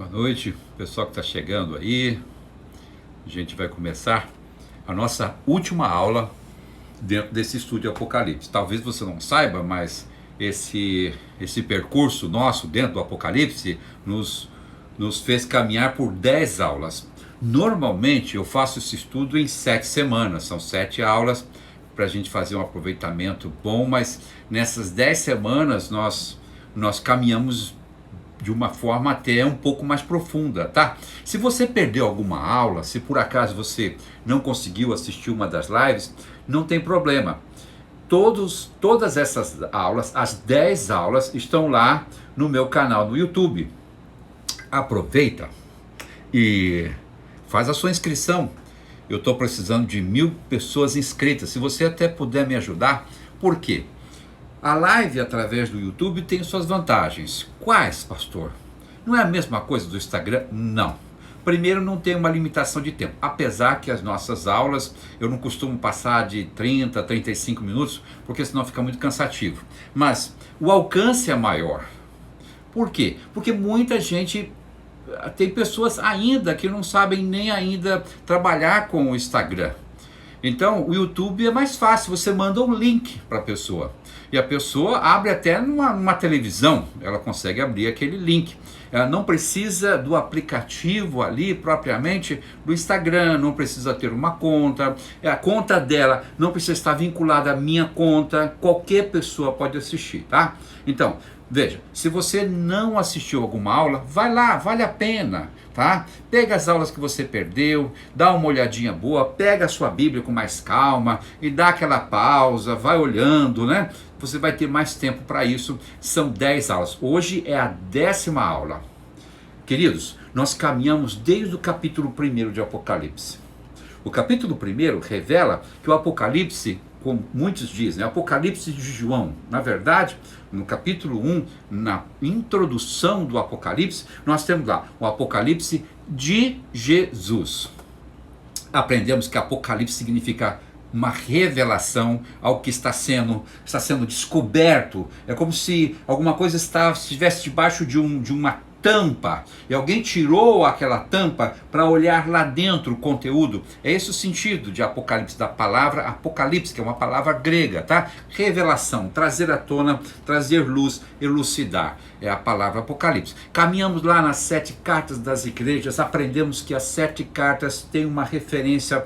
Boa noite, pessoal que está chegando aí. A gente vai começar a nossa última aula dentro desse estudo de Apocalipse. Talvez você não saiba, mas esse percurso nosso dentro do Apocalipse nos fez caminhar por 10 aulas. Normalmente eu faço esse estudo em 7 semanas, são 7 aulas para a gente fazer um aproveitamento bom, mas nessas 10 semanas nós caminhamos de uma forma até um pouco mais profunda, tá? Se você perdeu alguma aula, se por acaso você não conseguiu assistir uma das lives, não tem problema. Todas essas aulas, as 10 aulas, estão lá no meu canal no YouTube. Aproveita e faz a sua inscrição. Eu estou precisando de 1000 pessoas inscritas. Se você até puder me ajudar, por quê? A live através do YouTube tem suas vantagens. Quais, pastor? Não é a mesma coisa do Instagram? Não. Primeiro, não tem uma limitação de tempo. Apesar que as nossas aulas, eu não costumo passar de 30, 35 minutos, porque senão fica muito cansativo. Mas o alcance é maior. Por quê? Porque muita gente... Tem pessoas ainda que não sabem nem ainda trabalhar com o Instagram. Então, o YouTube é mais fácil, você manda um link para a pessoa. E a pessoa abre até numa televisão, ela consegue abrir aquele link. Ela não precisa do aplicativo ali, propriamente, do Instagram, não precisa ter uma conta. A conta dela não precisa estar vinculada à minha conta, qualquer pessoa pode assistir, tá? Então, veja, se você não assistiu alguma aula, vai lá, vale a pena, tá? Pega as aulas que você perdeu, dá uma olhadinha boa, pega a sua Bíblia com mais calma e dá aquela pausa, vai olhando, né? Você vai ter mais tempo para isso. São 10 aulas. Hoje é a 10ª aula. Queridos, nós caminhamos desde o capítulo 1 de Apocalipse. O capítulo 1 revela que o Apocalipse, como muitos dizem, Apocalipse de João. Na verdade, no capítulo 1, na introdução do Apocalipse, nós temos lá o Apocalipse de Jesus. Aprendemos que Apocalipse significa uma revelação ao que está sendo descoberto. É como se alguma coisa estivesse debaixo de uma tampa, e alguém tirou aquela tampa para olhar lá dentro o conteúdo. É esse o sentido de Apocalipse, da palavra Apocalipse, que é uma palavra grega, tá? Revelação, trazer à tona, trazer luz, elucidar. É a palavra Apocalipse. Caminhamos lá nas 7 cartas das igrejas, aprendemos que as 7 cartas têm uma referência,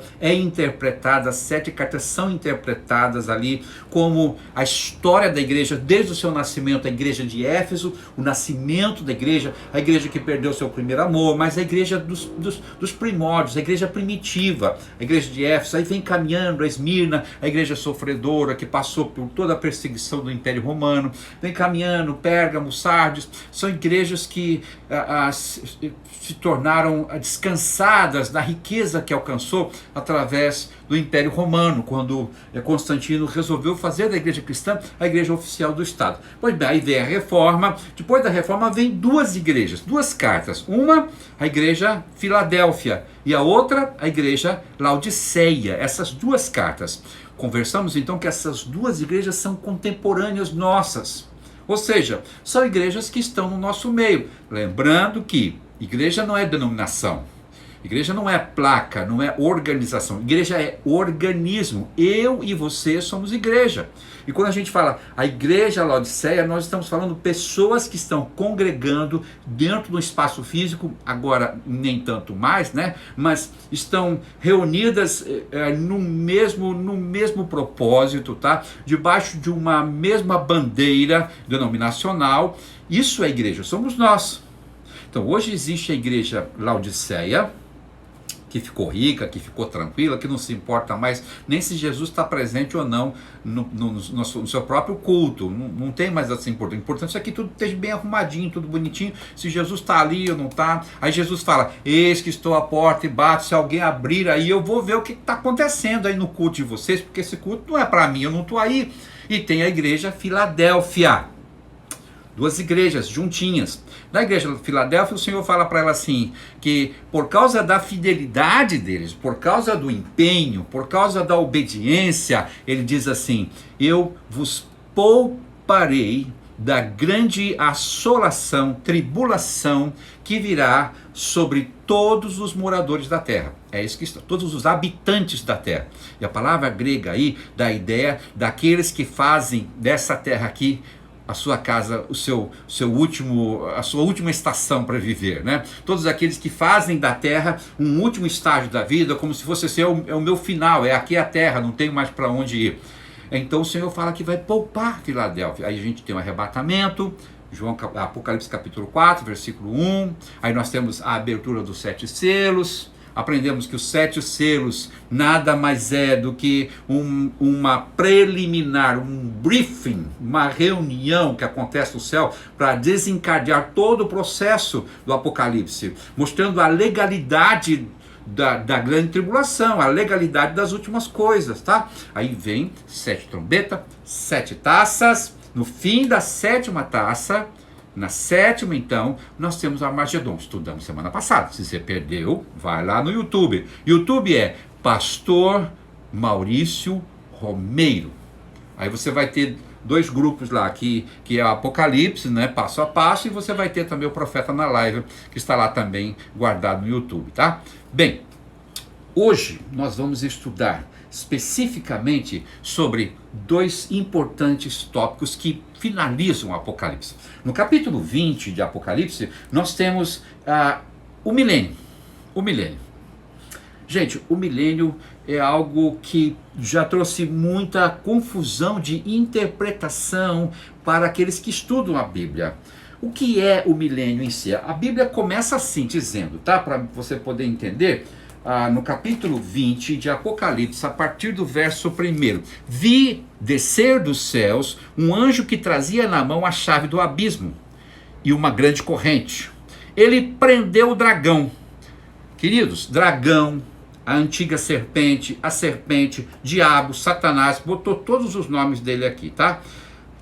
as 7 cartas são interpretadas ali como a história da igreja, desde o seu nascimento, a igreja de Éfeso, o nascimento da igreja, a igreja que perdeu seu primeiro amor, mas a igreja dos primórdios, a igreja primitiva, a igreja de Éfeso, aí vem caminhando a Esmirna, a igreja sofredora, que passou por toda a perseguição do Império Romano, vem caminhando Pérgamo, Sardes, são igrejas que se tornaram descansadas na riqueza que alcançou através do Império Romano, quando Constantino resolveu fazer da igreja cristã a igreja oficial do Estado. Pois bem, aí vem a Reforma. Depois da Reforma vem 2 igrejas, 2 cartas. Uma, a igreja Filadélfia, e a outra, a igreja Laodiceia. Essas 2 cartas. Conversamos então que essas 2 igrejas são contemporâneas nossas. Ou seja, são igrejas que estão no nosso meio. Lembrando que igreja não é denominação. Igreja não é placa, não é organização. Igreja é organismo. Eu e você somos igreja. E quando a gente fala a igreja Laodiceia, nós estamos falando pessoas que estão congregando dentro do espaço físico, agora nem tanto mais, né? Mas estão reunidas no mesmo propósito, tá? Debaixo de uma mesma bandeira denominacional. Isso é igreja, somos nós. Então hoje existe a igreja Laodiceia, que ficou rica, que ficou tranquila, que não se importa mais nem se Jesus está presente ou não no seu próprio culto. Não tem mais essa importância. O importante é que tudo esteja bem arrumadinho, tudo bonitinho. Se Jesus está ali ou não está. Aí Jesus fala: eis que estou à porta e bato, se alguém abrir aí eu vou ver o que está acontecendo aí no culto de vocês, porque esse culto não é para mim, eu não estou aí. E tem a igreja Filadélfia. 2 igrejas juntinhas. Na igreja de Filadélfia, o Senhor fala para ela assim, que por causa da fidelidade deles, por causa do empenho, por causa da obediência, ele diz assim: eu vos pouparei da grande assolação, tribulação que virá sobre todos os moradores da terra. É isso que está, todos os habitantes da terra. E a palavra grega aí dá a ideia daqueles que fazem dessa terra aqui a sua casa, a sua última estação para viver, né? Todos aqueles que fazem da terra um último estágio da vida, como se fosse assim, é o meu final, é aqui a terra, não tenho mais para onde ir. Então o Senhor fala que vai poupar Filadélfia. Aí a gente tem um arrebatamento, Apocalipse capítulo 4, versículo 1. Aí nós temos a abertura dos 7 selos. Aprendemos que os 7 selos nada mais é do que uma preliminar, um briefing, uma reunião que acontece no céu para desencadear todo o processo do Apocalipse, mostrando a legalidade da grande tribulação, a legalidade das últimas coisas, tá? Aí vem 7 trombetas, 7 taças, no fim da 7ª taça, na 7ª então, nós temos o Armagedon, estudamos semana passada. Se você perdeu, vai lá no YouTube. YouTube é Pastor Maurício Romeiro. Aí você vai ter 2 grupos lá, que é o Apocalipse, né, passo a passo, e você vai ter também o Profeta na Live, que está lá também guardado no YouTube, tá? Bem, hoje nós vamos estudar especificamente sobre 2 importantes tópicos que finalizam o Apocalipse. No capítulo 20 de Apocalipse, nós temos o milênio. O milênio. Gente, o milênio é algo que já trouxe muita confusão de interpretação para aqueles que estudam a Bíblia. O que é o milênio em si? A Bíblia começa assim, dizendo, tá? Para você poder entender, no capítulo 20 de Apocalipse, a partir do verso 1. Vi descer dos céus um anjo que trazia na mão a chave do abismo e uma grande corrente. Ele prendeu o dragão. Queridos, dragão, a antiga serpente, a serpente, diabo, Satanás, botou todos os nomes dele aqui, tá?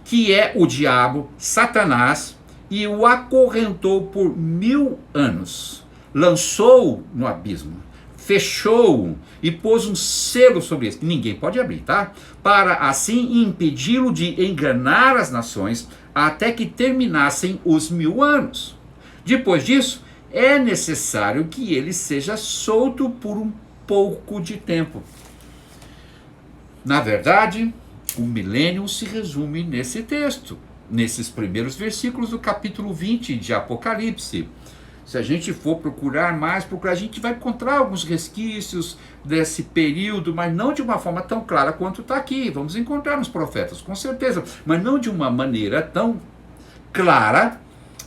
Que é o diabo, Satanás, e o acorrentou por 1000 anos. Lançou no abismo, fechou e pôs um selo sobre ele, que ninguém pode abrir, tá? Para assim impedi-lo de enganar as nações até que terminassem os 1000 anos. Depois disso, é necessário que ele seja solto por um pouco de tempo. Na verdade, o milênio se resume nesse texto, nesses primeiros versículos do capítulo 20 de Apocalipse. Se a gente for procurar mais, a gente vai encontrar alguns resquícios desse período, mas não de uma forma tão clara quanto está aqui. Vamos encontrar nos profetas, com certeza, mas não de uma maneira tão clara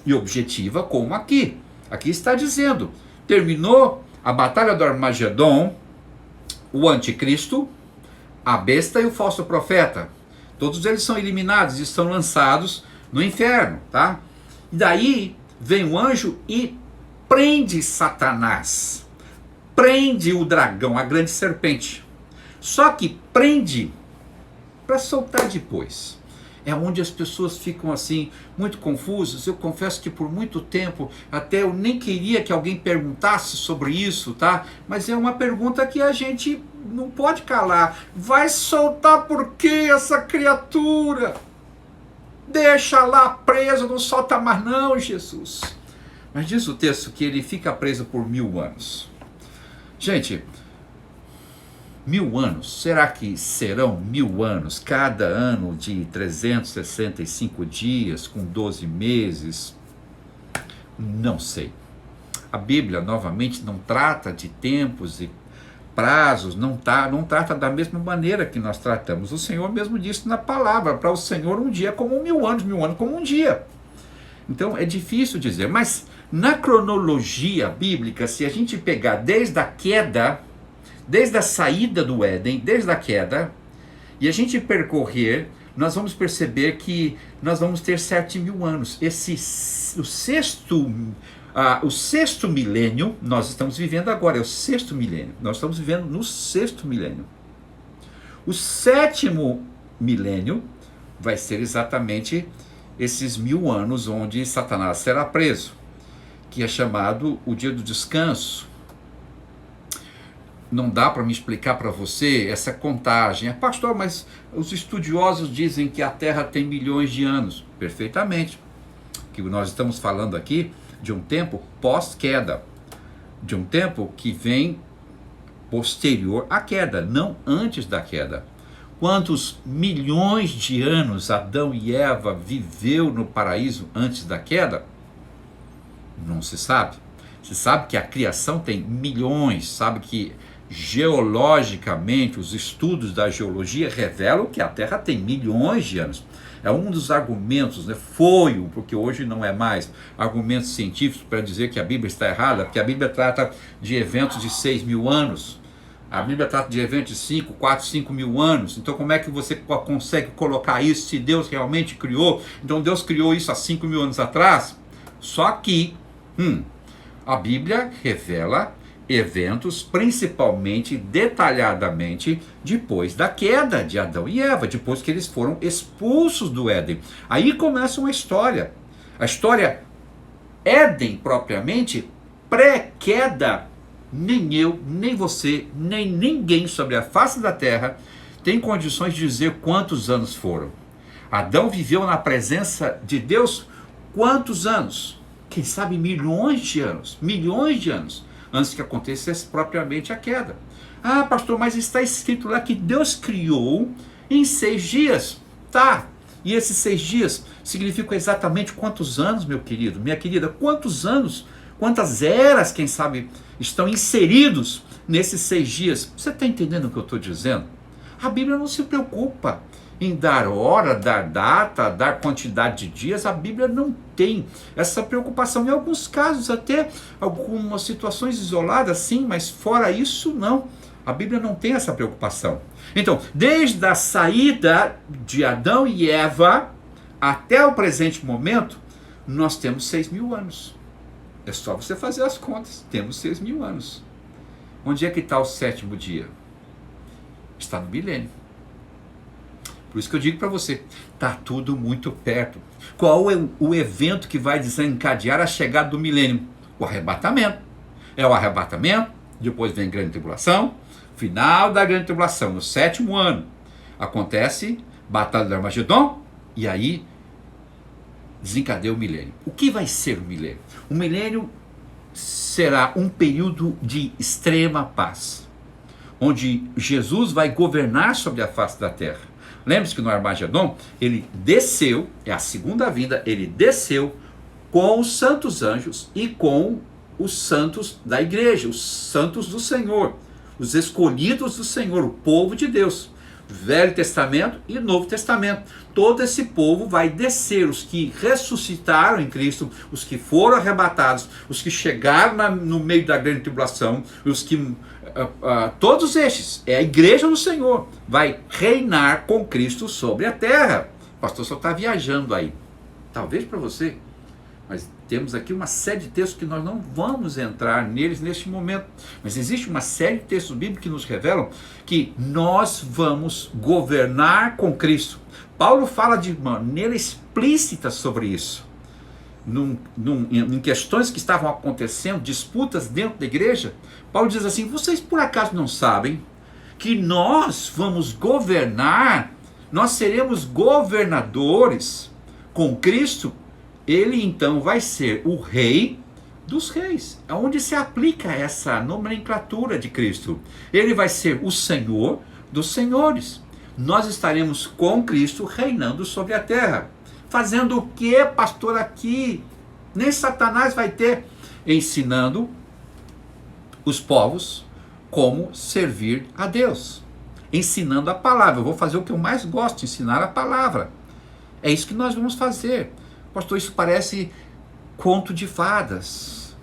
e objetiva como aqui. Aqui está dizendo, terminou a batalha do Armagedon, o anticristo, a besta e o falso profeta. Todos eles são eliminados e são lançados no inferno, tá? E daí vem o anjo e prende Satanás, prende o dragão, a grande serpente. Só que prende para soltar depois. É onde as pessoas ficam assim, muito confusas. Eu confesso que por muito tempo, até eu nem queria que alguém perguntasse sobre isso, tá? Mas é uma pergunta que a gente não pode calar. Vai soltar por quê essa criatura? Deixa lá preso, não solta mais não, Jesus. Mas diz o texto que ele fica preso por 1000 anos. Gente, 1000 anos, será que serão 1000 anos, cada ano de 365 dias, com 12 meses? Não sei. A Bíblia, novamente, não trata de tempos e prazos, não trata da mesma maneira que nós tratamos. O Senhor mesmo disse na palavra, para o Senhor um dia como 1000 anos, 1000 anos como um dia. Então é difícil dizer, mas na cronologia bíblica, se a gente pegar desde a queda, desde a saída do Éden, desde a queda, e a gente percorrer, nós vamos perceber que nós vamos ter 7000 anos. O sexto milênio, nós estamos vivendo agora, é o 6º milênio. Nós estamos vivendo no 6º milênio. O 7º milênio vai ser exatamente esses 1000 anos onde Satanás será preso, que é chamado o dia do descanso. não dá para me explicar para você essa contagem. Pastor, mas os estudiosos dizem que a Terra tem milhões de anos. Perfeitamente. Que nós estamos falando aqui de um tempo pós-queda, de um tempo que vem posterior à queda, não antes da queda. Quantos milhões de anos Adão e Eva viveu no paraíso antes da queda? Não se sabe. Se sabe que a criação tem milhões, sabe que geologicamente os estudos da geologia revelam que a Terra tem milhões de anos. É um dos argumentos, né? Porque hoje não é mais, argumentos científicos para dizer que a Bíblia está errada, porque a Bíblia trata de eventos de 6.000 anos. A Bíblia trata de eventos de 5, 4, 5 mil anos. Então como é que você consegue colocar isso se Deus realmente criou? Então Deus criou isso há 5.000 anos atrás? Só que a Bíblia revela eventos, principalmente, detalhadamente, depois da queda de Adão e Eva, depois que eles foram expulsos do Éden. Aí começa uma história. A história Éden, propriamente, pré-queda, nem eu, nem você, nem ninguém sobre a face da terra tem condições de dizer quantos anos foram. Adão viveu na presença de Deus quantos anos? Quem sabe milhões de anos, antes que acontecesse propriamente a queda. Ah, pastor, mas está escrito lá que Deus criou em 6 dias. Tá, e esses 6 dias significam exatamente quantos anos, meu querido, minha querida, quantos anos, quantas eras, quem sabe, estão inseridos nesses 6 dias. Você está entendendo o que eu estou dizendo? A Bíblia não se preocupa em dar hora, dar data, dar quantidade de dias. A Bíblia não tem essa preocupação. Em alguns casos, até algumas situações isoladas, sim, mas fora isso, não. A Bíblia não tem essa preocupação. Então, desde a saída de Adão e Eva até o presente momento, nós temos 6.000 anos. É só você fazer as contas. Temos 6.000 anos. Onde é que está o 7º dia? Está no milênio. Por isso que eu digo para você, está tudo muito perto. Qual é o evento que vai desencadear a chegada do milênio? O arrebatamento. É o arrebatamento, depois vem a grande tribulação, final da grande tribulação, no 7º ano, acontece Batalha do Armagedon, e aí desencadeia o milênio. O que vai ser o milênio? O milênio será um período de extrema paz, onde Jesus vai governar sobre a face da terra. Lembre-se que no Armagedon, ele desceu, é a segunda vinda, ele desceu com os santos anjos e com os santos da igreja, os santos do Senhor, os escolhidos do Senhor, o povo de Deus. Velho Testamento e Novo Testamento. Todo esse povo vai descer, os que ressuscitaram em Cristo, os que foram arrebatados, os que chegaram no meio da grande tribulação, os que todos estes, é a igreja do Senhor, vai reinar com Cristo sobre a terra. O pastor só está viajando aí, talvez para você, mas temos aqui uma série de textos que nós não vamos entrar neles neste momento, mas existe uma série de textos bíblicos que nos revelam que nós vamos governar com Cristo. Paulo fala de maneira explícita sobre isso. Em questões que estavam acontecendo, disputas dentro da igreja, Paulo diz assim: vocês por acaso não sabem que nós vamos governar, nós seremos governadores com Cristo? Ele então vai ser o rei dos reis, aonde se aplica essa nomenclatura de Cristo. Ele vai ser o Senhor dos senhores. Nós estaremos com Cristo reinando sobre a terra. Fazendo o que, pastor, aqui? Nem Satanás vai ter. Ensinando os povos como servir a Deus. Ensinando a palavra. Eu vou fazer o que eu mais gosto, ensinar a palavra. É isso que nós vamos fazer. Pastor, isso parece conto de fadas.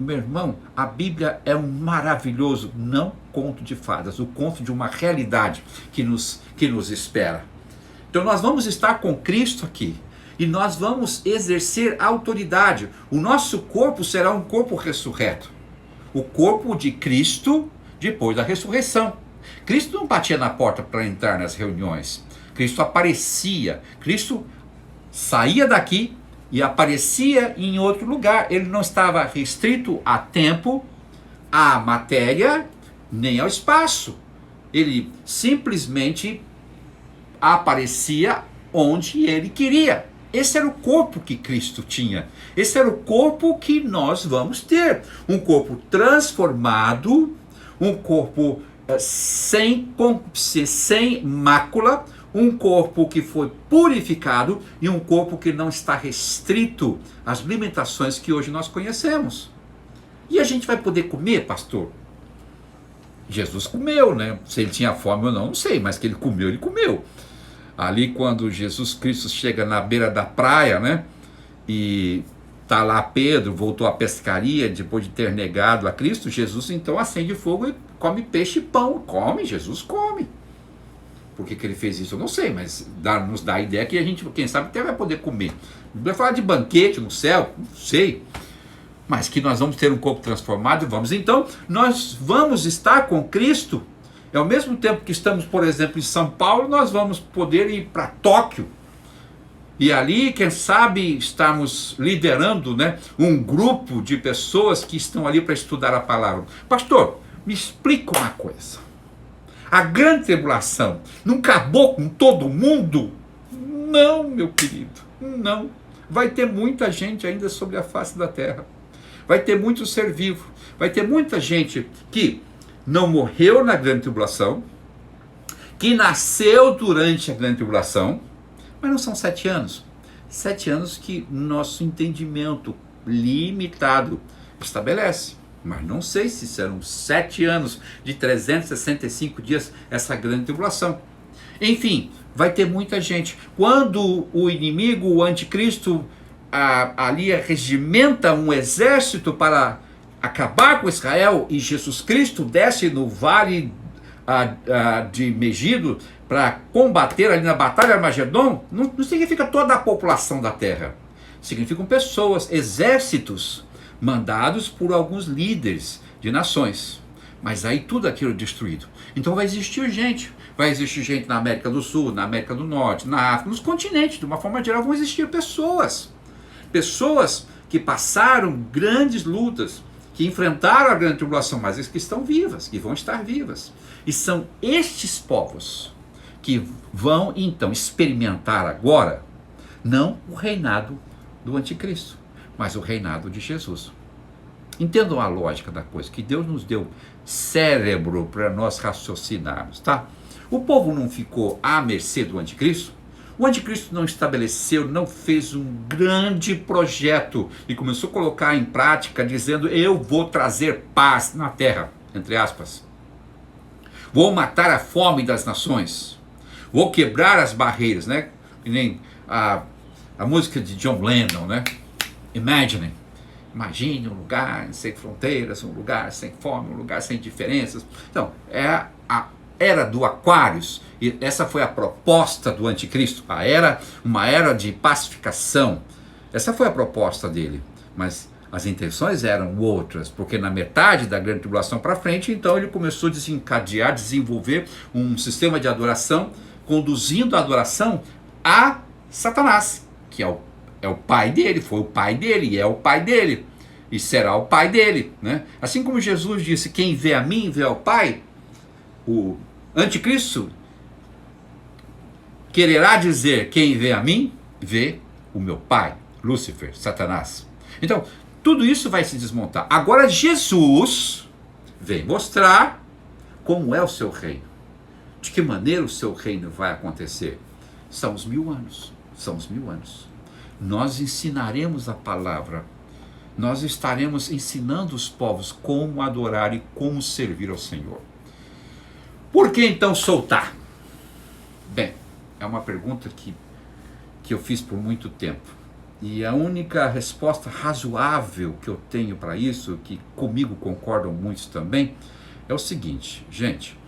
Meu irmão, a Bíblia é um maravilhoso, não conto de fadas, o conto de uma realidade que nos espera. Então nós vamos estar com Cristo aqui e nós vamos exercer autoridade. O nosso corpo será um corpo ressurreto. O corpo de Cristo depois da ressurreição. Cristo não batia na porta para entrar nas reuniões. Cristo aparecia. Cristo saía daqui e aparecia em outro lugar. Ele não estava restrito a tempo, a matéria nem ao espaço. Ele simplesmente aparecia onde ele queria. Esse era o corpo que Cristo tinha. Esse era o corpo que nós vamos ter. Um corpo transformado, um corpo sem mácula, um corpo que foi purificado e um corpo que não está restrito às limitações que hoje nós conhecemos. E a gente vai poder comer, pastor? Jesus comeu, né? Se ele tinha fome ou não sei, mas que ele comeu, ele comeu. Ali quando Jesus Cristo chega na beira da praia, né? E tá lá Pedro, voltou à pescaria depois de ter negado a Cristo, Jesus então acende fogo e come peixe e pão. Come, Jesus come. Por que ele fez isso? Eu não sei, mas nos dá a ideia que a gente, quem sabe, até vai poder comer. Vai falar de banquete no céu? Não sei. Mas que nós vamos ter um corpo transformado, vamos. Então, nós vamos estar com Cristo. E ao mesmo tempo que estamos, por exemplo, em São Paulo, nós vamos poder ir para Tóquio. E ali, quem sabe, estamos liderando, né, um grupo de pessoas que estão ali para estudar a palavra. Pastor, me explica uma coisa. A grande tribulação não acabou com todo mundo? Não, meu querido, não. Vai ter muita gente ainda sobre a face da terra. Vai ter muito ser vivo. Vai ter muita gente que não morreu na grande tribulação, que nasceu durante a grande tribulação, mas não são 7 anos. 7 anos que nosso entendimento limitado estabelece. Mas não sei se serão 7 anos de 365 dias essa grande tribulação. Enfim, vai ter muita gente. Quando o inimigo, o anticristo, ali regimenta um exército para acabar com Israel e Jesus Cristo desce no vale de Megido para combater ali na batalha de Armagedon, não significa toda a população da terra. Significam pessoas, exércitos mandados por alguns líderes de nações. Mas aí tudo aquilo destruído. Então vai existir gente na América do Sul, na América do Norte, na África, nos continentes, de uma forma geral vão existir pessoas que passaram grandes lutas, que enfrentaram a grande tribulação, mas que estão vivas, que vão estar vivas. E são estes povos que vão então experimentar agora, não o reinado do anticristo, mas o reinado de Jesus. Entendam a lógica da coisa, que Deus nos deu cérebro para nós raciocinarmos, tá? O povo não ficou à mercê do anticristo. O anticristo não estabeleceu, não fez um grande projeto e começou a colocar em prática, dizendo: eu vou trazer paz na terra, entre aspas. Vou matar a fome das nações. Vou quebrar as barreiras, né? Que nem a música de John Lennon, né? Imagine um lugar sem fronteiras, um lugar sem fome, um lugar sem diferenças. Então, é a era do Aquários, e essa foi a proposta do anticristo, uma era de pacificação. Essa foi a proposta dele, mas as intenções eram outras, porque na metade da grande tribulação para frente, então ele começou a desenvolver um sistema de adoração, conduzindo a adoração a Satanás, que é o pai dele, foi o pai dele, e é o pai dele, e será o pai dele, né? Assim como Jesus disse: quem vê a mim, vê ao Pai, o anticristo quererá dizer: quem vê a mim, vê o meu pai, Lúcifer, Satanás. Então, tudo isso vai se desmontar. Agora Jesus vem mostrar como é o seu reino. De que maneira o seu reino vai acontecer? São os 1000 anos. São os 1000 anos. Nós ensinaremos a palavra. Nós estaremos ensinando os povos como adorar e como servir ao Senhor. Por que então soltar? Bem, é uma pergunta que eu fiz por muito tempo. E a única resposta razoável que eu tenho para isso, que comigo concordam muitos também, é o seguinte: gente,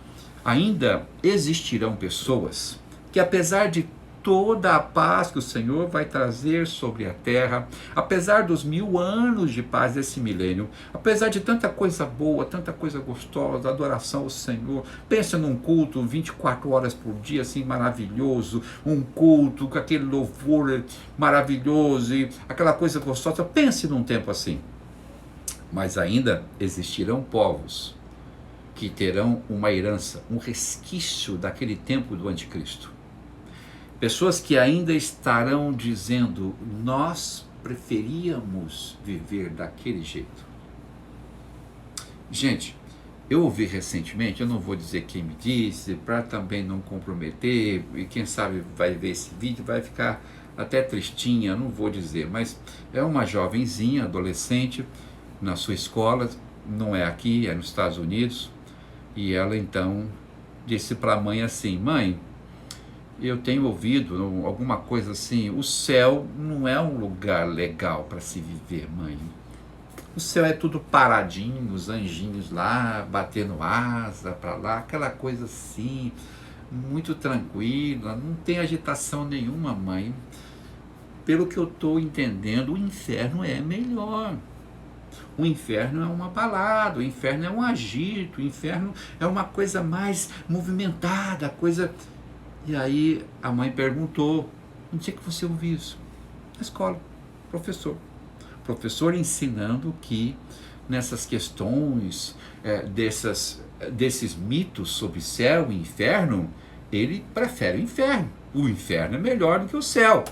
ainda existirão pessoas que, apesar de toda a paz que o Senhor vai trazer sobre a terra, apesar dos 1000 anos de paz desse milênio, apesar de tanta coisa boa, tanta coisa gostosa, adoração ao Senhor, pensa num culto 24 horas por dia, assim, maravilhoso, um culto com aquele louvor maravilhoso e aquela coisa gostosa, pense num tempo assim. Mas ainda existirão povos que terão uma herança, um resquício daquele tempo do anticristo. Pessoas que ainda estarão dizendo, nós preferíamos viver daquele jeito. Gente, eu ouvi recentemente, eu não vou dizer quem me disse, para também não comprometer, e quem sabe vai ver esse vídeo, vai ficar até tristinha, não vou dizer, mas é uma jovenzinha, adolescente, na sua escola, não é aqui, é nos Estados Unidos, e ela então disse para a mãe assim, mãe, eu tenho ouvido alguma coisa assim, o céu não é um lugar legal para se viver, mãe. O céu é tudo paradinho, os anjinhos lá, batendo asa para lá, aquela coisa assim, muito tranquila, não tem agitação nenhuma, mãe. Pelo que eu estou entendendo, o inferno é melhor. O inferno é uma balada, o inferno é um agito, o inferno é uma coisa mais movimentada, coisa... E aí a mãe perguntou, onde é que você ouviu isso? Na escola, professor. Professor ensinando que nessas questões, desses mitos sobre céu e inferno, ele prefere o inferno. O inferno é melhor do que o céu.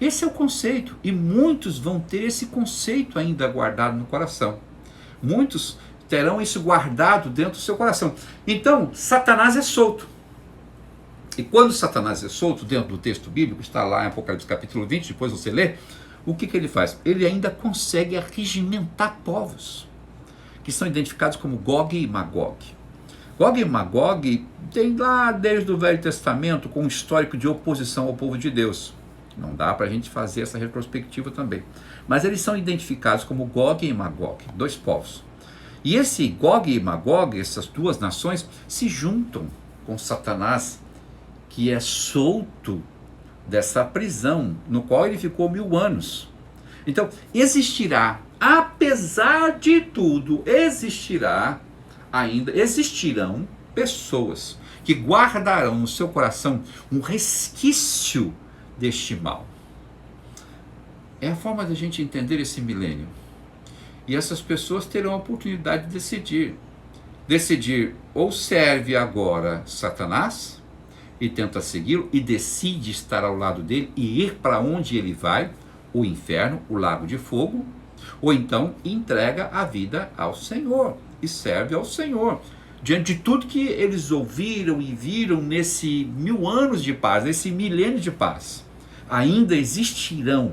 Esse é o conceito, e muitos vão ter esse conceito ainda guardado no coração. Muitos terão isso guardado dentro do seu coração. Então, Satanás é solto. E quando Satanás é solto, dentro do texto bíblico, está lá em Apocalipse capítulo 20, depois você lê, o que ele faz? Ele ainda consegue arregimentar povos, que são identificados como Gog e Magog. Gog e Magog tem lá desde o Velho Testamento com um histórico de oposição ao povo de Deus. Não dá para a gente fazer essa retrospectiva também. Mas eles são identificados como Gog e Magog, dois povos. E esse Gog e Magog, essas duas nações, se juntam com Satanás, que é solto dessa prisão, no qual ele ficou 1000 anos. Então, existirá, apesar de tudo, existirão pessoas que guardarão no seu coração um resquício deste mal. É a forma de a gente entender esse milênio. E essas pessoas terão a oportunidade de decidir ou serve agora Satanás e tenta segui-lo e decide estar ao lado dele e ir para onde ele vai, o inferno, o lago de fogo, ou então entrega a vida ao Senhor e serve ao Senhor. Diante de tudo que eles ouviram e viram nesse 1000 anos de paz, nesse milênio de paz, ainda existirão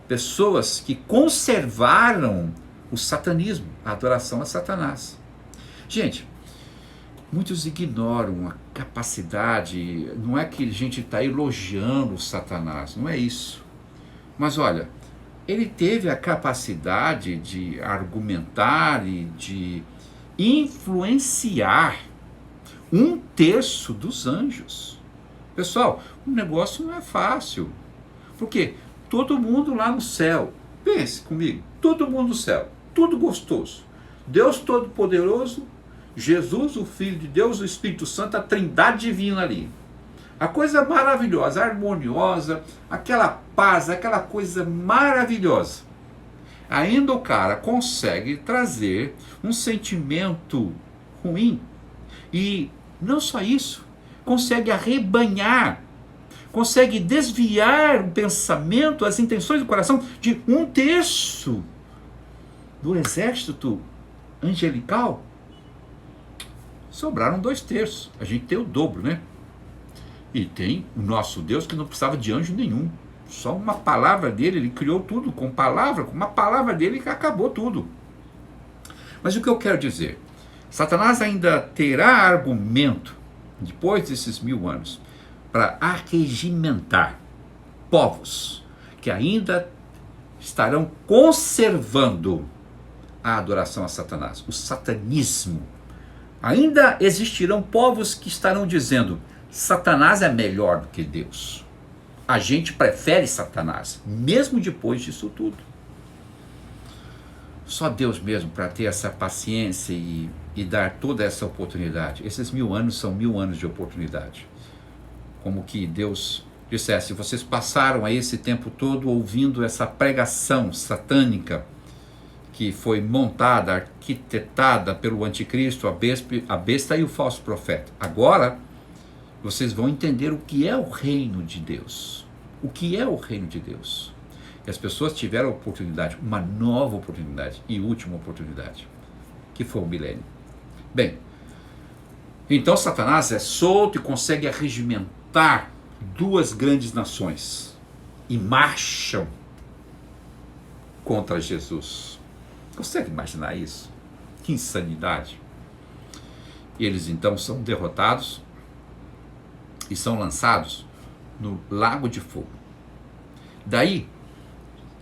pessoas que conservaram o satanismo, a adoração a Satanás. Gente, muitos ignoram a capacidade, não é que a gente está elogiando o Satanás, não é isso. Mas olha, ele teve a capacidade de argumentar e de influenciar 1/3 dos anjos. Pessoal, o negócio não é fácil. Porque todo mundo lá no céu, pense comigo, todo mundo no céu, tudo gostoso. Deus Todo-Poderoso, Jesus, o Filho de Deus, o Espírito Santo, a Trindade Divina ali. A coisa maravilhosa, harmoniosa, aquela paz, aquela coisa maravilhosa. Ainda o cara consegue trazer um sentimento ruim. E não só isso, consegue arrebanhar, consegue desviar o pensamento, as intenções do coração de 1/3 do exército angelical. Sobraram 2/3. A gente tem o dobro, né? E tem o nosso Deus que não precisava de anjo nenhum. Só uma palavra dele, ele criou tudo com palavra, com uma palavra dele que acabou tudo. Mas o que eu quero dizer? Satanás ainda terá argumento, depois desses 1000 anos, para arregimentar povos que ainda estarão conservando a adoração a Satanás, o satanismo. Ainda existirão povos que estarão dizendo: Satanás é melhor do que Deus. A gente prefere Satanás, mesmo depois disso tudo. Só Deus mesmo para ter essa paciência e dar toda essa oportunidade. Esses 1000 anos são 1000 anos de oportunidade. Como que Deus dissesse: vocês passaram aí esse tempo todo ouvindo essa pregação satânica, que foi montada, arquitetada pelo anticristo, a besta e o falso profeta. Agora, vocês vão entender o que é o reino de Deus. O que é o reino de Deus? E as pessoas tiveram a oportunidade, uma nova oportunidade e última oportunidade, que foi o milênio. Bem, então Satanás é solto e consegue arregimentar duas grandes nações e marcham contra Jesus. Consegue imaginar isso? Que insanidade! Eles então são derrotados e são lançados no lago de fogo. Daí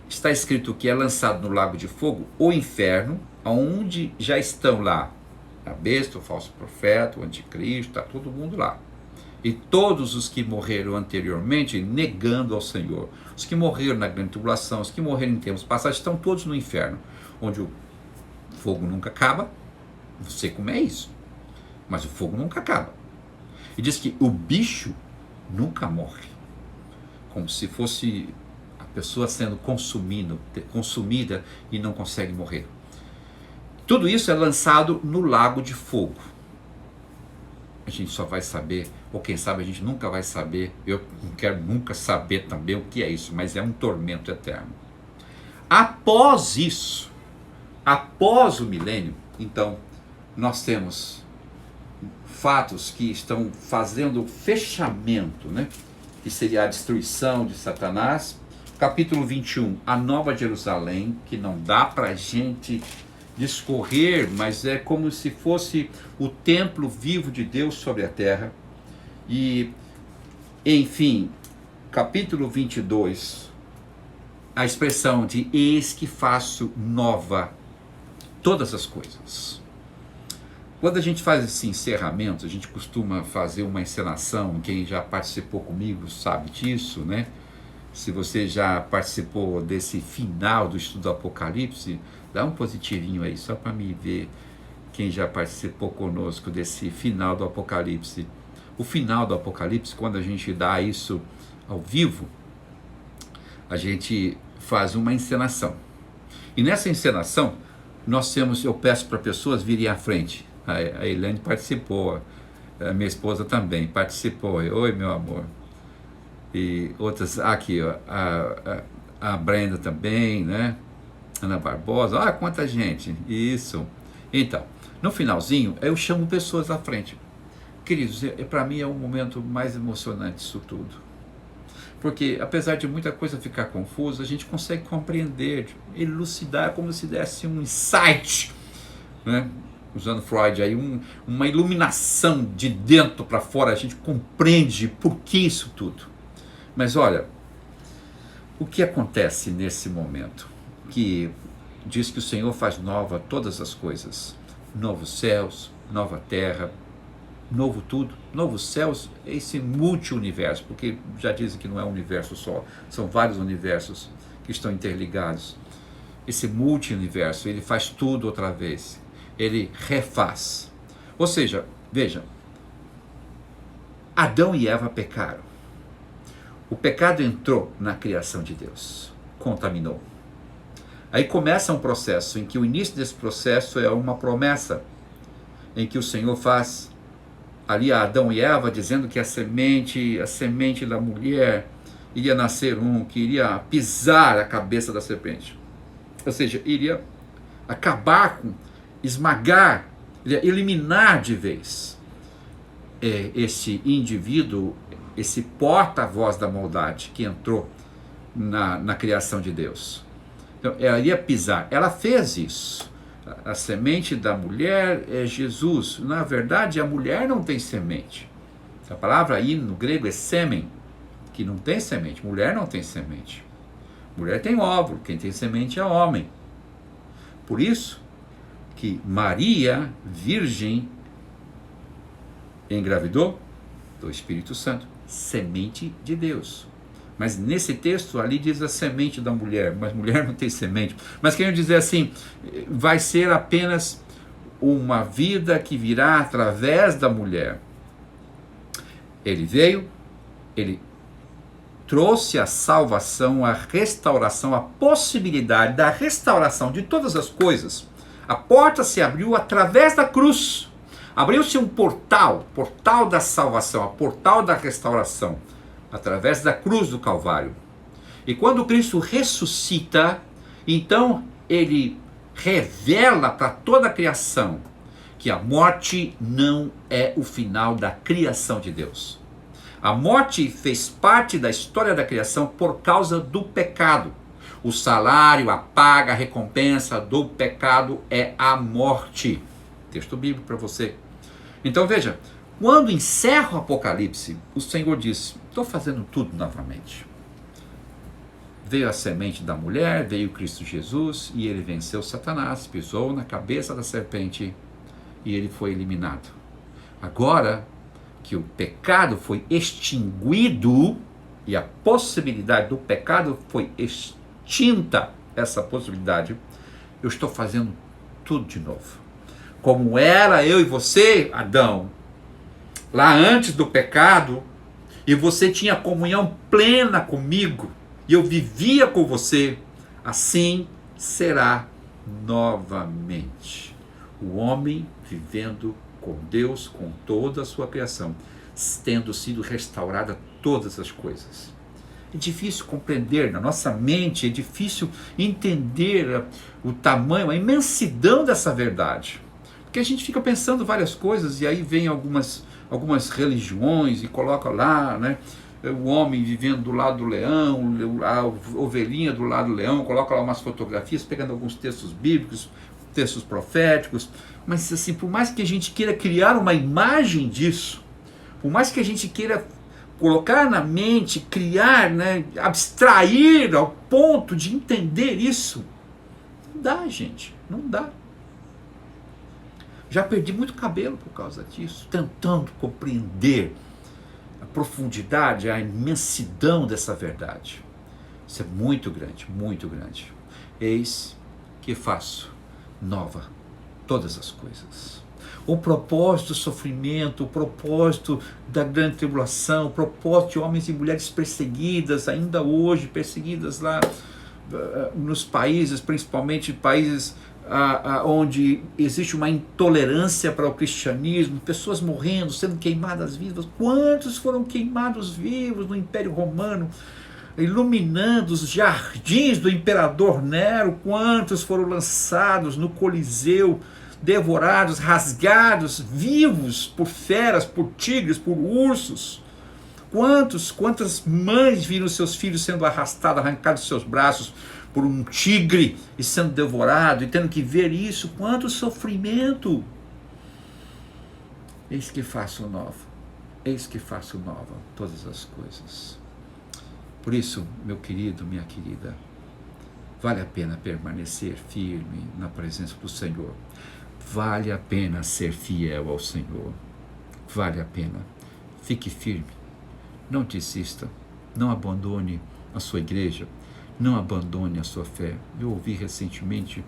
está escrito que é lançado no lago de fogo o inferno, onde já estão lá a besta, o falso profeta, o anticristo, está todo mundo lá. E todos os que morreram anteriormente negando ao Senhor, os que morreram na grande tribulação, os que morreram em tempos passados, estão todos no inferno, onde o fogo nunca acaba. Não sei como é isso, mas o fogo nunca acaba. E diz que o bicho nunca morre, como se fosse a pessoa sendo consumida e não consegue morrer. Tudo isso é lançado no lago de fogo. A gente só vai saber, ou quem sabe a gente nunca vai saber, eu não quero nunca saber também o que é isso, mas é um tormento eterno. Após isso, após o milênio, então, nós temos fatos que estão fazendo o fechamento, né? Que seria a destruição de Satanás. Capítulo 21, a Nova Jerusalém, que não dá para a gente discorrer, mas é como se fosse o templo vivo de Deus sobre a terra. E, enfim, capítulo 22, a expressão de eis que faço nova todas as coisas. Quando a gente faz esse encerramento, a gente costuma fazer uma encenação, quem já participou comigo sabe disso, né? Se você já participou desse final do estudo do Apocalipse, dá um positivinho aí, só para me ver quem já participou conosco desse final do Apocalipse. O final do Apocalipse, quando a gente dá isso ao vivo, a gente faz uma encenação. E nessa encenação, nós temos, eu peço para pessoas virem à frente. A Elaine participou, a minha esposa também participou. Oi, meu amor. E outras, aqui, ó, a Brenda também, né? Ana Barbosa, olha quanta gente. Isso. Então, no finalzinho, eu chamo pessoas à frente. Queridos, para mim é o momento mais emocionante disso tudo. Porque, apesar de muita coisa ficar confusa, a gente consegue compreender, elucidar, como se desse um insight, né? Usando Freud aí, uma iluminação de dentro para fora, a gente compreende por que isso tudo. Mas olha, o que acontece nesse momento? Que diz que o Senhor faz nova todas as coisas, novos céus, nova terra, novo tudo, novos céus, esse multi-universo, porque já dizem que não é um universo só, são vários universos que estão interligados. Esse multi-universo, ele faz tudo outra vez, ele refaz. Ou seja, veja, Adão e Eva pecaram. O pecado entrou na criação de Deus, contaminou. Aí começa um processo em que o início desse processo é uma promessa, em que o Senhor faz ali a Adão e Eva, dizendo que a semente da mulher iria nascer que iria pisar a cabeça da serpente. Ou seja, iria acabar com, esmagar, iria eliminar de vez esse indivíduo, esse porta-voz da maldade que entrou na criação de Deus. Então, ela iria pisar. Ela fez isso. A semente da mulher é Jesus. Na verdade, a mulher não tem semente. A palavra aí no grego é sêmen, que não tem semente. Mulher não tem semente. Mulher tem óvulo. Quem tem semente é homem. Por isso que Maria, virgem, engravidou do Espírito Santo. Semente de Deus. Mas nesse texto ali diz a semente da mulher, mas mulher não tem semente. Mas querendo dizer assim, vai ser apenas uma vida que virá através da mulher. Ele veio, ele trouxe a salvação, a restauração, a possibilidade da restauração de todas as coisas. A porta se abriu através da cruz. Abriu-se um portal da salvação, a portal da restauração, através da cruz do Calvário. E quando Cristo ressuscita, então ele revela para toda a criação que a morte não é o final da criação de Deus. A morte fez parte da história da criação por causa do pecado. O salário, a paga, a recompensa do pecado é a morte. Texto bíblico para você. Então veja, quando encerra o Apocalipse, o Senhor diz: estou fazendo tudo novamente. Veio a semente da mulher, veio Cristo Jesus e ele venceu Satanás, pisou na cabeça da serpente e ele foi eliminado. Agora que o pecado foi extinguido e a possibilidade do pecado foi extinta, essa possibilidade, eu estou fazendo tudo de novo. Como era eu e você, Adão, lá antes do pecado, e você tinha comunhão plena comigo, e eu vivia com você, assim será novamente. O homem vivendo com Deus, com toda a sua criação, tendo sido restaurada todas as coisas. É difícil compreender, na nossa mente, é difícil entender o tamanho, a imensidão dessa verdade. Porque a gente fica pensando várias coisas, e aí vem algumas religiões e coloca lá, né, o homem vivendo do lado do leão, a ovelhinha do lado do leão, coloca lá umas fotografias, pegando alguns textos bíblicos, textos proféticos, mas assim, por mais que a gente queira criar uma imagem disso, por mais que a gente queira colocar na mente, criar, né, abstrair ao ponto de entender isso, não dá, gente, não dá. Já perdi muito cabelo por causa disso, tentando compreender a profundidade, a imensidão dessa verdade. Isso é muito grande, muito grande. Eis que faço nova todas as coisas. O propósito do sofrimento, o propósito da grande tribulação, o propósito de homens e mulheres perseguidas, ainda hoje perseguidas lá nos países, principalmente países onde existe uma intolerância para o cristianismo, pessoas morrendo, sendo queimadas vivas. Quantos foram queimados vivos no Império Romano, iluminando os jardins do imperador Nero? Quantos foram lançados no Coliseu, devorados, rasgados, vivos por feras, por tigres, por ursos? Quantas mães viram seus filhos sendo arrastados, arrancados dos seus braços por um tigre e sendo devorado, e tendo que ver isso? Quanto sofrimento! Eis que faço nova, eis que faço nova todas as coisas. Por isso, meu querido, minha querida, vale a pena permanecer firme na presença do Senhor. Vale a pena ser fiel ao Senhor. Vale a pena. Fique firme. Não desista. Não abandone a sua igreja. Não abandone a sua fé. Eu ouvi recentemente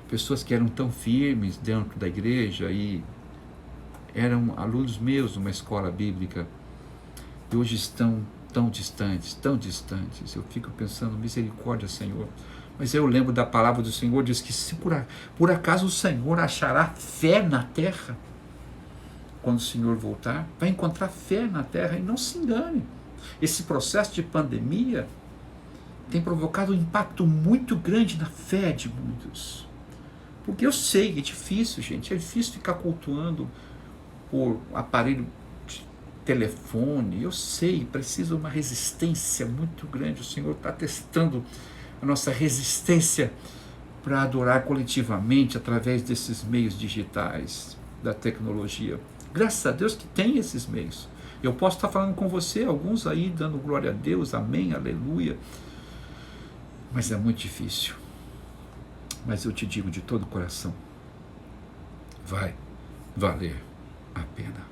pessoas que eram tão firmes dentro da igreja e eram alunos meus numa escola bíblica e hoje estão tão distantes, tão distantes. Eu fico pensando, misericórdia, Senhor. Mas eu lembro da palavra do Senhor, diz que se por acaso o Senhor achará fé na terra, quando o Senhor voltar, vai encontrar fé na terra. E não se engane, esse processo de pandemia tem provocado um impacto muito grande na fé de muitos. Porque eu sei que é difícil, gente, é difícil ficar cultuando por aparelho de telefone. Eu sei, precisa uma resistência muito grande. O Senhor está testando a nossa resistência para adorar coletivamente através desses meios digitais, da tecnologia. Graças a Deus que tem esses meios. Eu posso estar falando com você, alguns aí dando glória a Deus, amém, aleluia. Mas é muito difícil. Mas eu te digo de todo o coração, vai valer a pena.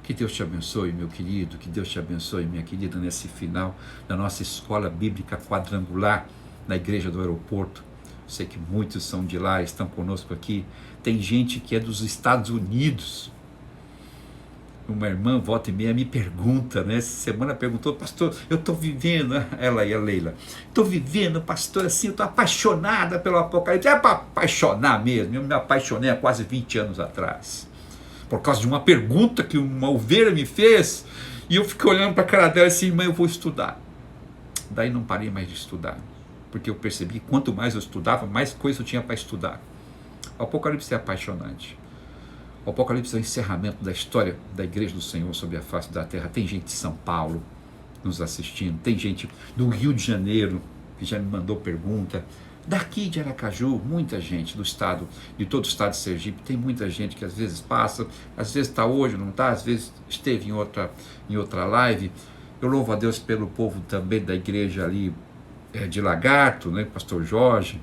Que Deus te abençoe, meu querido, que Deus te abençoe, minha querida, nesse final da nossa escola bíblica quadrangular na igreja do aeroporto. Sei que muitos são de lá, estão conosco aqui. Tem gente que é dos Estados Unidos. uma irmã, volta e meia, me pergunta, né? Essa semana perguntou, pastor, eu estou vivendo, ela e a Leila, estou vivendo, pastor, assim, eu estou apaixonada pelo Apocalipse. É para apaixonar mesmo, eu me apaixonei há quase 20 anos atrás, por causa de uma pergunta que uma ovelha me fez, e eu fiquei olhando para a cara dela assim, irmã, eu vou estudar. Daí não parei mais de estudar, porque eu percebi que quanto mais eu estudava, mais coisa eu tinha para estudar. O Apocalipse é apaixonante. O Apocalipse é o encerramento da história da Igreja do Senhor sobre a face da terra. Tem gente de São Paulo nos assistindo, tem gente do Rio de Janeiro que já me mandou pergunta, daqui de Aracaju, muita gente do estado, de todo o estado de Sergipe, tem muita gente que às vezes passa, às vezes está hoje, não está, às vezes esteve em outra live. Eu louvo a Deus pelo povo também da igreja ali de Lagarto, né, pastor Jorge,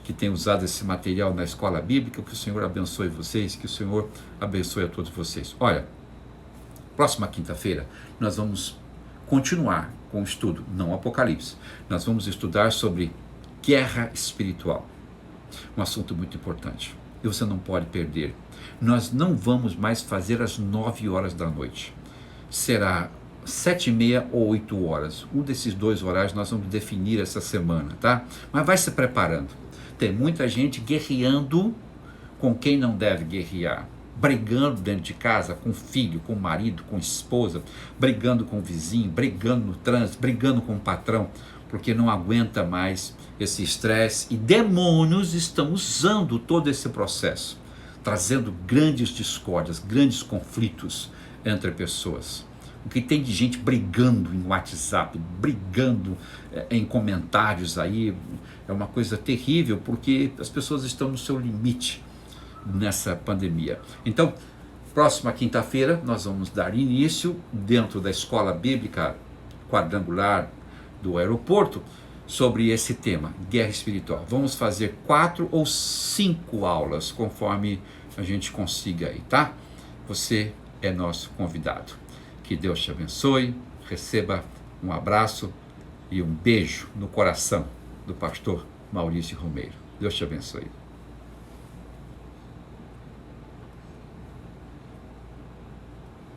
que tem usado esse material na escola bíblica. Que o Senhor abençoe vocês, que o Senhor abençoe a todos vocês. Olha, próxima quinta-feira nós vamos continuar com o estudo, não Apocalipse. Nós vamos estudar sobre guerra espiritual, um assunto muito importante, e você não pode perder. Nós não vamos mais fazer às 9 horas da noite, será 7h30 ou 8 horas, um desses dois horários nós vamos definir essa semana, tá? Mas vai se preparando. Tem muita gente guerreando com quem não deve guerrear, brigando dentro de casa, com filho, com marido, com esposa, brigando com o vizinho, brigando no trânsito, brigando com o patrão, porque não aguenta mais esse estresse, e demônios estão usando todo esse processo, trazendo grandes discórdias, grandes conflitos entre pessoas. O que tem de gente brigando em WhatsApp, brigando em comentários aí, é uma coisa terrível, porque as pessoas estão no seu limite nessa pandemia. Então, próxima quinta-feira nós vamos dar início, dentro da escola bíblica quadrangular do aeroporto, sobre esse tema, guerra espiritual. Vamos fazer 4 ou 5 aulas, conforme a gente consiga aí, tá? Você é nosso convidado. Que Deus te abençoe, receba um abraço e um beijo no coração do pastor Maurício Romeiro. Deus te abençoe.